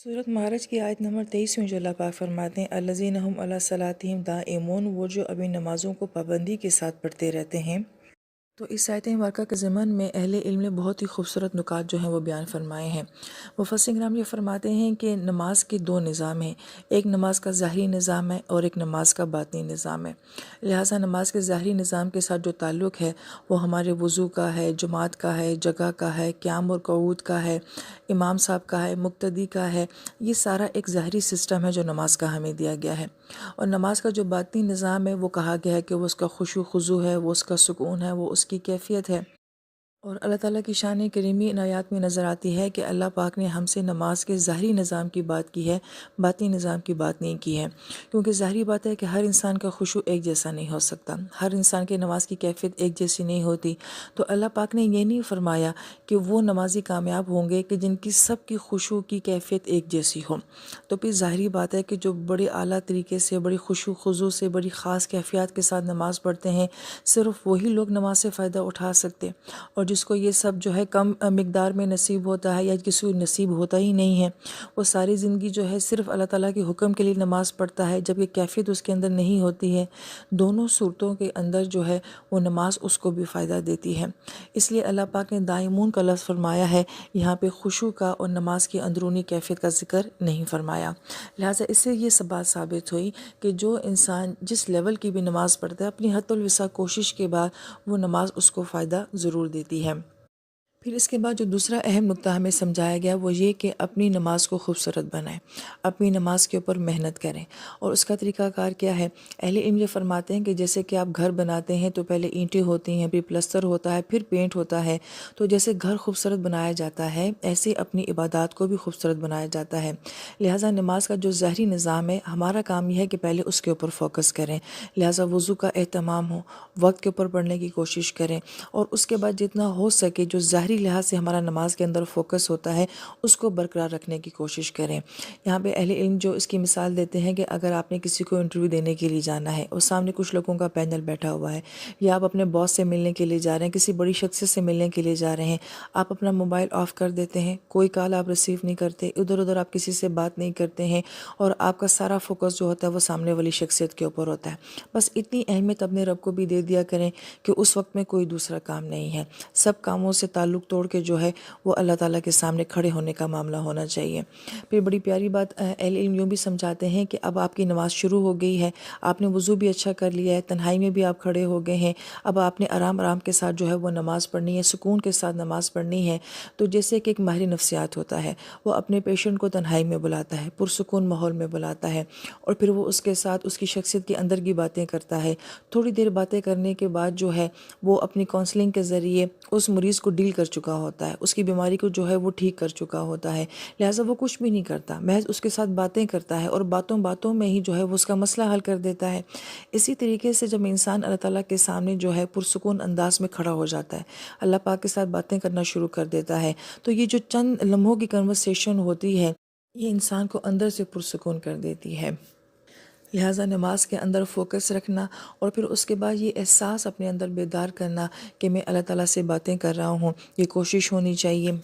सूरत मारज की आयत नंबर 23 में जो अल्लाह पाक फरमाते हैं अल्लज़ीना हुम अला सलातिहिम दाइमून, वो जो अपनी नमाज़ों को पाबंदी के साथ पढ़ते रहते हैं। तो इस आयत मुबारका के ज़मन में अहले इल्म ने बहुत ही खूबसूरत नुकात जो हैं वो बयान फरमाए हैं। मुफस्सिर किराम ये फरमाते हैं कि नमाज के दो निज़ाम हैं, एक नमाज का ज़ाहरी निज़ाम है और एक नमाज का बातिनी निज़ाम है। लिहाजा नमाज के ज़ाहरी निज़ाम के साथ जो ताल्लुक़ है वो हमारे वज़ू का है, जमात का है, जगह का है, क़याम और क़ऊद का है, इमाम साहब का है, मुक्तदी का है। ये सारा एक ज़ाहरी सिस्टम है जो नमाज का हमें दिया गया है। और नमाज का जो बातिनी निज़ाम है वो कहा गया है कि वो उसका खुशू खुजू है, वो उसका सुकून है, वो उसकी कैफियत है। और अल्लाह ताला की शान करीमी इन आयात में नज़र आती है कि अल्लाह पाक ने हमसे नमाज के ज़ाहरी निज़ाम की बात की है, बातिनी निज़ाम की बात नहीं की है। क्योंकि ज़ाहरी बात है कि हर इंसान का खुशू एक जैसा नहीं हो सकता, हर इंसान की नमाज की कैफियत एक जैसी नहीं होती। तो अल्लाह पाक ने ये नहीं फरमाया कि वो नमाजी कामयाब होंगे कि जिनकी सब की खुशू की कैफियत एक जैसी हो। तो फिर ज़ाहरी बात है कि जो बड़े आला तरीके से, बड़ी खुशू खुजू से, बड़ी ख़ास कैफियत के साथ नमाज़ पढ़ते हैं, सिर्फ़ वही लोग नमाज से फ़ायदा उठा सकते। और जिसको ये सब जो है कम मिक़दार में नसीब होता है या किसी को नसीब होता ही नहीं है, वो सारी ज़िंदगी जो है सिर्फ़ अल्लाह ताला के हुक्म के लिए नमाज़ पढ़ता है, जब ये कैफियत उसके अंदर नहीं होती है। दोनों सूरतों के अंदर जो है वो नमाज उसको भी फ़ायदा देती है। इसलिए अल्लाह पाक ने दाइमून का लफ्ज़ फरमाया है, यहाँ पे खुशू का और नमाज की अंदरूनी कैफियत का ज़िक्र नहीं फरमाया। लिहाजा इससे ये सब बात साबित हुई कि जो इंसान जिस लेवल की भी नमाज़ पढ़ता है, अपनी हद्दुल विसा कोशिश के बाद वो नमाज उसको फ़ायदा ज़रूर देती है। फिर इसके बाद जो दूसरा अहम नुक्ता हमें समझाया गया वो ये कि अपनी नमाज को खूबसूरत बनाएं, अपनी नमाज के ऊपर मेहनत करें। और उसका तरीक़ाकार क्या है? अहले इल्म ये फरमाते हैं कि जैसे कि आप घर बनाते हैं तो पहले ईंटें होती हैं, फिर प्लस्तर होता है, फिर पेंट होता है। तो जैसे घर खूबसूरत बनाया जाता है, ऐसे अपनी इबादत को भी खूबसूरत बनाया जाता है। लिहाजा नमाज का जो ज़ाहरी निज़ाम है, हमारा काम यह है कि पहले उसके ऊपर फोकस करें। लिहाजा वज़ू का एहतमाम हो, वक्त के ऊपर पढ़ने की कोशिश करें, और उसके बाद जितना हो सके जो ज़ाहरी लिहाज से हमारा नमाज के अंदर फोकस होता है उसको बरकरार रखने की कोशिश करें। यहाँ पे अहले इल्म जो इसकी मिसाल देते हैं कि अगर आपने किसी को इंटरव्यू देने के लिए जाना है और सामने कुछ लोगों का पैनल बैठा हुआ है, या आप अपने बॉस से मिलने के लिए जा रहे हैं, किसी बड़ी शख्सियत से मिलने के लिए जा रहे हैं, आप अपना मोबाइल ऑफ कर देते हैं, कोई कॉल आप रिसीव नहीं करते, इधर उधर आप किसी से बात नहीं करते हैं, और आपका सारा फोकस जो होता है वो सामने वाली शख्सियत के ऊपर होता है। बस इतनी अहमियत अपने रब को भी दे दिया करें कि उस वक्त में कोई दूसरा काम नहीं है, सब कामों से ताल्लुक़ तोड़ के जो है वो अल्लाह ताला के सामने खड़े होने का मामला होना चाहिए। फिर बड़ी प्यारी बात अहले इल्म यूँ भी समझाते हैं कि अब आपकी नमाज़ शुरू हो गई है, आपने वज़ू भी अच्छा कर लिया है, तन्हाई में भी आप खड़े हो गए हैं, अब आपने आराम आराम के साथ जो है वो नमाज़ पढ़नी है, सुकून के साथ नमाज़ पढ़नी है। तो जैसे कि एक माहिर नफ्सियात होता है, वो अपने पेशेंट को तन्हाई में बुलाता है, पुरसुकून माहौल में बुलाता है, और फिर वो उसके साथ उसकी शख्सियत के अंदर की बातें करता है। थोड़ी देर बातें करने के बाद जो है वो अपनी काउंसलिंग के ज़रिए उस मरीज़ को डील कर चुका होता है, उसकी बीमारी को जो है वो ठीक कर चुका होता है। लिहाजा वो कुछ भी नहीं करता, महज उसके साथ बातें करता है और बातों बातों में ही जो है वो उसका मसला हल कर देता है। इसी तरीके से जब इंसान अल्लाह ताला के सामने जो है पुरसुकून अंदाज में खड़ा हो जाता है, अल्लाह पाक के साथ बातें करना शुरू कर देता है, तो ये जो चंद लम्हों की कन्वर्सेशन होती है, ये इंसान को अंदर से पुरसुकून कर देती है। लिहाजा नमाज के अंदर फोकस रखना, और फिर उसके बाद ये एहसास अपने अंदर बेदार करना कि मैं अल्लाह ताला से बातें कर रहा हूँ, ये कोशिश होनी चाहिए।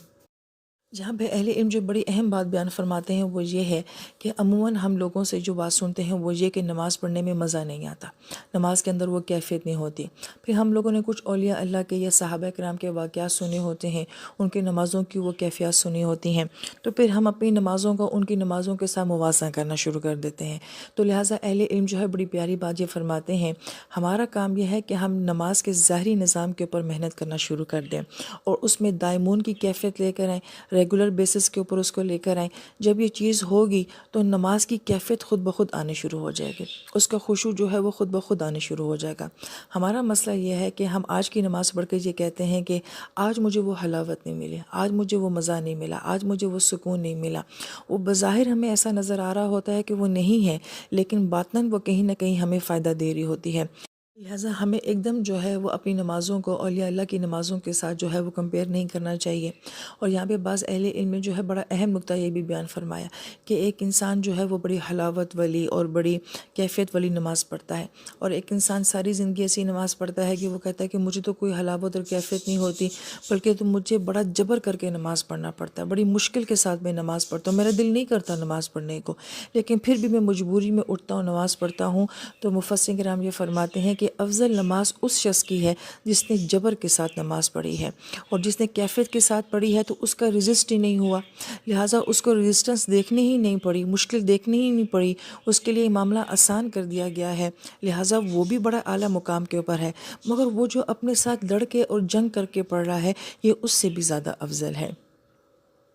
जहाँ पे अहले इल्म जो बड़ी अहम बात बयान फरमाते हैं वो ये है कि अमूमन हम लोगों से जो बात सुनते हैं वो ये कि नमाज़ पढ़ने में मज़ा नहीं आता, नमाज के अंदर वो कैफियत नहीं होती। फिर हम लोगों ने कुछ औलिया अल्लाह के या सहाबा किराम के वाक़यात सुने होते हैं, उनकी नमाज़ों की वो कैफियत सुनी होती हैं, तो फिर हम अपनी नमाज़ों का उनकी नमाज़ों के साथ मुवाज़ना करना शुरू कर देते हैं। तो लिहाजा अहले इल्म जो है बड़ी प्यारी बात ये फरमाते हैं, हमारा काम यह है कि हम नमाज के ज़ाहरी निज़ाम के ऊपर मेहनत करना शुरू कर दें और उसमें दायमून की कैफियत लेकर आएँ, रेगुलर बेसिस के ऊपर उसको लेकर आएँ। जब ये चीज़ होगी तो नमाज की कैफियत खुद ब खुद आनी शुरू हो जाएगी, उसका खुशू जो है वो खुद ब खुद आने शुरू हो जाएगा। हमारा मसला ये है कि हम आज की नमाज़ पढ़ के ये कहते हैं कि आज मुझे वो हलावत नहीं मिली, आज मुझे वो मज़ा नहीं मिला, आज मुझे वो सुकून नहीं मिला। वो बज़ाहिर हमें ऐसा नज़र आ रहा होता है कि वो नहीं है, लेकिन बातन वो कहीं ना कहीं हमें फ़ायदा दे रही होती है। لہٰذا ہمیں ایک دم جو ہے وہ اپنی نمازوں کو اولیاء اللہ کی نمازوں کے ساتھ جو ہے وہ کمپیئر نہیں کرنا چاہیے۔ اور یہاں پہ بعض اہل علم نے جو ہے بڑا اہم نقطہ یہ بھی بیان فرمایا کہ ایک انسان جو ہے وہ بڑی حلاوت والی اور بڑی کیفیت والی نماز پڑھتا ہے، اور ایک انسان ساری زندگی ایسی نماز پڑھتا ہے کہ وہ کہتا ہے کہ مجھے تو کوئی حلاوت اور کیفیت نہیں ہوتی، بلکہ تو مجھے بڑا جبر کر کے نماز پڑھنا پڑتا ہے، بڑی مشکل کے ساتھ میں نماز پڑھتا ہوں، میرا دل نہیں کرتا نماز پڑھنے کو، لیکن پھر بھی میں مجبوری میں اٹھتا ہوں نماز پڑھتا ہوں۔ تو مفسرین کرام یہ فرماتے ہیں کہ افضل نماز اس شخص کی ہے جس نے جبر کے ساتھ نماز پڑھی ہے، اور جس نے کیفیت کے ساتھ پڑھی ہے تو اس کا رزسٹ ہی نہیں ہوا، لہٰذا اس کو رزسٹنس دیکھنی ہی نہیں پڑی، مشکل دیکھنی ہی نہیں پڑی، اس کے لیے معاملہ آسان کر دیا گیا ہے، لہٰذا وہ بھی بڑا اعلیٰ مقام کے اوپر ہے، مگر وہ جو اپنے ساتھ لڑ کے اور جنگ کر کے پڑھ رہا ہے یہ اس سے بھی زیادہ افضل ہے۔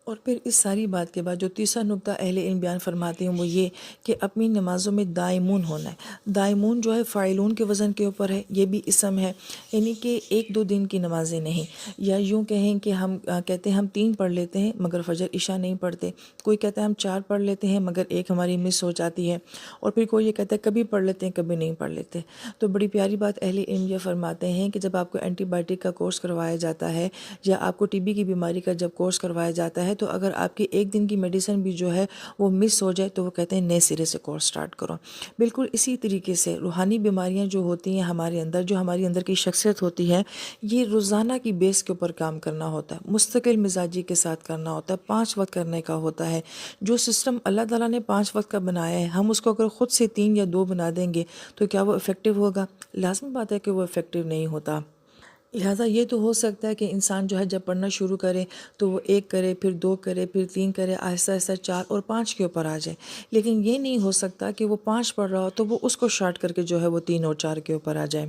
اور پھر اس ساری بات کے بعد جو تیسرا نقطہ اہل علم بیان فرماتے ہیں وہ یہ کہ اپنی نمازوں میں دائمون ہونا ہے۔ دائمون جو ہے فاعلون کے وزن کے اوپر ہے، یہ بھی اسم ہے، یعنی کہ ایک دو دن کی نمازیں نہیں، یا یوں کہیں کہ ہم کہتے ہیں ہم 3 پڑھ لیتے ہیں مگر فجر عشاء نہیں پڑھتے، کوئی کہتا ہے ہم 4 پڑھ لیتے ہیں مگر ایک ہماری مس ہو جاتی ہے، اور پھر کوئی یہ کہتا ہے کبھی پڑھ لیتے ہیں کبھی نہیں پڑھ لیتے۔ تو بڑی پیاری بات اہل علم یہ فرماتے ہیں کہ جب آپ کو اینٹی بائیوٹک کا کورس کروایا جاتا ہے یا آپ کو ٹی بی کی بیماری کا جب کورس کروایا جاتا ہے تو اگر آپ کی ایک دن کی میڈیسن بھی جو ہے وہ مس ہو جائے تو وہ کہتے ہیں نئے سرے سے کورس سٹارٹ کرو۔ بالکل اسی طریقے سے روحانی بیماریاں جو ہوتی ہیں ہمارے اندر، جو ہماری اندر کی شخصیت ہوتی ہے، یہ روزانہ کی بیس کے اوپر کام کرنا ہوتا ہے، مستقل مزاجی کے ساتھ کرنا ہوتا ہے، 5 وقت کرنے کا ہوتا ہے۔ جو سسٹم اللہ تعالیٰ نے 5 وقت کا بنایا ہے، ہم اس کو اگر خود سے 3 یا 2 بنا دیں گے تو کیا وہ افیکٹو ہوگا؟ لازمی بات ہے کہ وہ افیکٹو نہیں ہوتا۔ لہٰذا یہ تو ہو سکتا ہے کہ انسان جو ہے جب پڑھنا شروع کرے تو وہ 1 کرے، پھر 2 کرے، پھر 3 کرے، آہستہ آہستہ 4 اور 5 کے اوپر آ جائے، لیکن یہ نہیں ہو سکتا کہ وہ 5 پڑھ رہا ہو تو وہ اس کو شارٹ کر کے جو ہے وہ 3 اور 4 کے اوپر آ جائے۔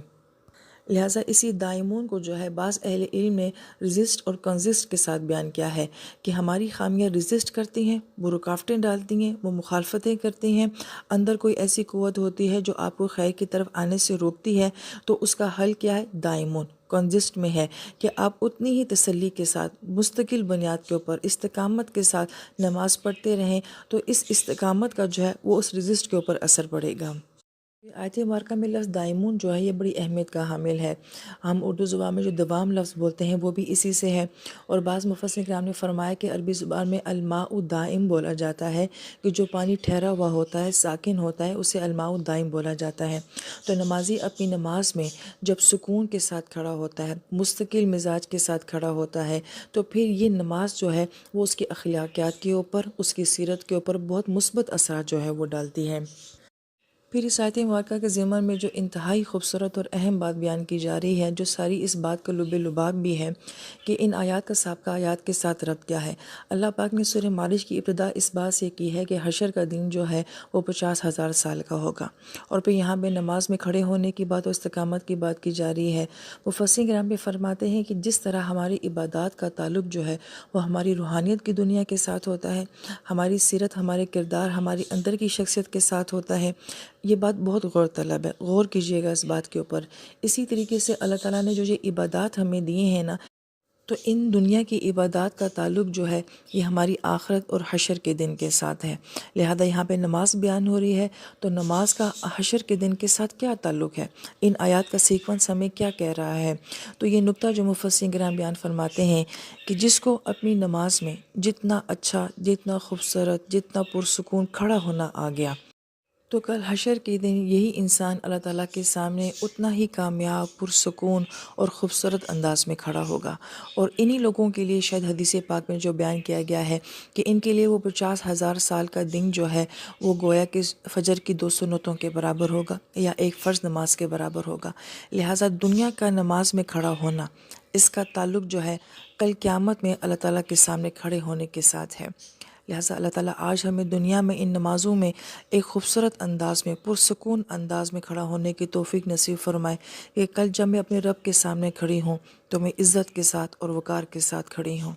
لہٰذا اسی دائمون کو جو ہے بعض اہل علم نے رزسٹ اور کنزسٹ کے ساتھ بیان کیا ہے کہ ہماری خامیاں رزسٹ کرتی ہیں، وہ رکاوٹیں ڈالتی ہیں، وہ مخالفتیں کرتی ہیں، اندر کوئی ایسی قوت ہوتی ہے جو آپ کو خیر کی طرف آنے سے روکتی ہے، تو اس کا حل کیا ہے؟ دائمون کنزسٹ میں ہے کہ آپ اتنی ہی تسلی کے ساتھ مستقل بنیاد کے اوپر استقامت کے ساتھ نماز پڑھتے رہیں، تو اس استقامت کا جو ہے وہ اس رزسٹ کے اوپر اثر پڑے گا۔ آیت مبارکہ میں لفظ دائمون جو ہے یہ بڑی اہمیت کا حامل ہے۔ ہم اردو زبان میں جو دوام لفظ بولتے ہیں وہ بھی اسی سے ہے، اور بعض مفسرین کرام نے فرمایا کہ عربی زبان میں الماء دائم بولا جاتا ہے کہ جو پانی ٹھہرا ہوا ہوتا ہے، ساکن ہوتا ہے، اسے الماء دائم بولا جاتا ہے۔ تو نمازی اپنی نماز میں جب سکون کے ساتھ کھڑا ہوتا ہے، مستقل مزاج کے ساتھ کھڑا ہوتا ہے، تو پھر یہ نماز جو ہے وہ اس کی اخلاقیات کے اوپر، اس کی سیرت کے اوپر بہت مثبت اثرات جو ہے وہ ڈالتی ہے۔ پھر اس آیت مبارکہ کے ضمن میں جو انتہائی خوبصورت اور اہم بات بیان کی جا رہی ہے، جو ساری اس بات کا لب لباب بھی ہے کہ ان آیات کا سابقہ آیات کے ساتھ ربط کیا ہے۔ اللہ پاک نے سورہ معارج کی ابتدا اس بات سے کی ہے کہ حشر کا دن جو ہے وہ 50,000 سال کا ہوگا، اور پھر یہاں پہ نماز میں کھڑے ہونے کی بات اور استقامت کی بات کی جا رہی ہے۔ مفسرین کرام بھی فرماتے ہیں کہ جس طرح ہماری عبادات کا تعلق جو ہے وہ ہماری روحانیت کی دنیا کے ساتھ ہوتا ہے، ہماری سیرت، ہمارے کردار، ہماری اندر کی شخصیت کے ساتھ ہوتا ہے، یہ بات بہت غور طلب ہے، غور کیجئے گا اس بات کے اوپر۔ اسی طریقے سے اللہ تعالیٰ نے جو یہ عبادات ہمیں دیے ہیں نا، تو ان دنیا کی عبادات کا تعلق جو ہے یہ ہماری آخرت اور حشر کے دن کے ساتھ ہے۔ لہذا یہاں پہ نماز بیان ہو رہی ہے تو نماز کا حشر کے دن کے ساتھ کیا تعلق ہے، ان آیات کا سیکونس ہمیں کیا کہہ رہا ہے؟ تو یہ نقطہ جو مفسرین کرام بیان فرماتے ہیں کہ جس کو اپنی نماز میں جتنا اچھا، جتنا خوبصورت، جتنا پرسکون کھڑا ہونا آ گیا، تو کل حشر کے دن یہی انسان اللہ تعالیٰ کے سامنے اتنا ہی کامیاب، پرسکون اور خوبصورت انداز میں کھڑا ہوگا۔ اور انہی لوگوں کے لیے شاید حدیث پاک میں جو بیان کیا گیا ہے کہ ان کے لیے وہ 50,000 سال کا دن جو ہے وہ گویا کہ فجر کی 2 سنتوں کے برابر ہوگا یا ایک فرض نماز کے برابر ہوگا۔ لہٰذا دنیا کا نماز میں کھڑا ہونا، اس کا تعلق جو ہے کل قیامت میں اللہ تعالیٰ کے سامنے کھڑے ہونے کے ساتھ ہے۔ لہٰذا اللہ تعالیٰ آج ہمیں دنیا میں ان نمازوں میں ایک خوبصورت انداز میں، پرسکون انداز میں کھڑا ہونے کی توفیق نصیب فرمائے کہ کل جب میں اپنے رب کے سامنے کھڑی ہوں تو میں عزت کے ساتھ اور وقار کے ساتھ کھڑی ہوں۔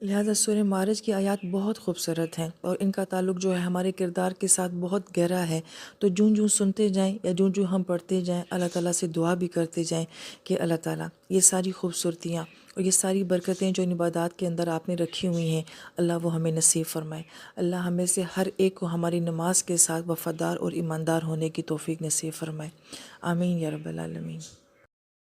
لہٰذا سورہ معارج کی آیات بہت خوبصورت ہیں اور ان کا تعلق جو ہے ہمارے کردار کے ساتھ بہت گہرا ہے، تو جوں جوں سنتے جائیں یا جوں جوں ہم پڑھتے جائیں اللہ تعالیٰ سے دعا بھی کرتے جائیں کہ اللہ تعالیٰ یہ ساری خوبصورتیاں اور یہ ساری برکتیں جو ان عبادات کے اندر آپ نے رکھی ہوئی ہیں، اللہ وہ ہمیں نصیب فرمائے۔ اللہ ہمیں سے ہر ایک کو ہماری نماز کے ساتھ وفادار اور ایماندار ہونے کی توفیق نصیب فرمائے۔ آمین یا رب العالمین۔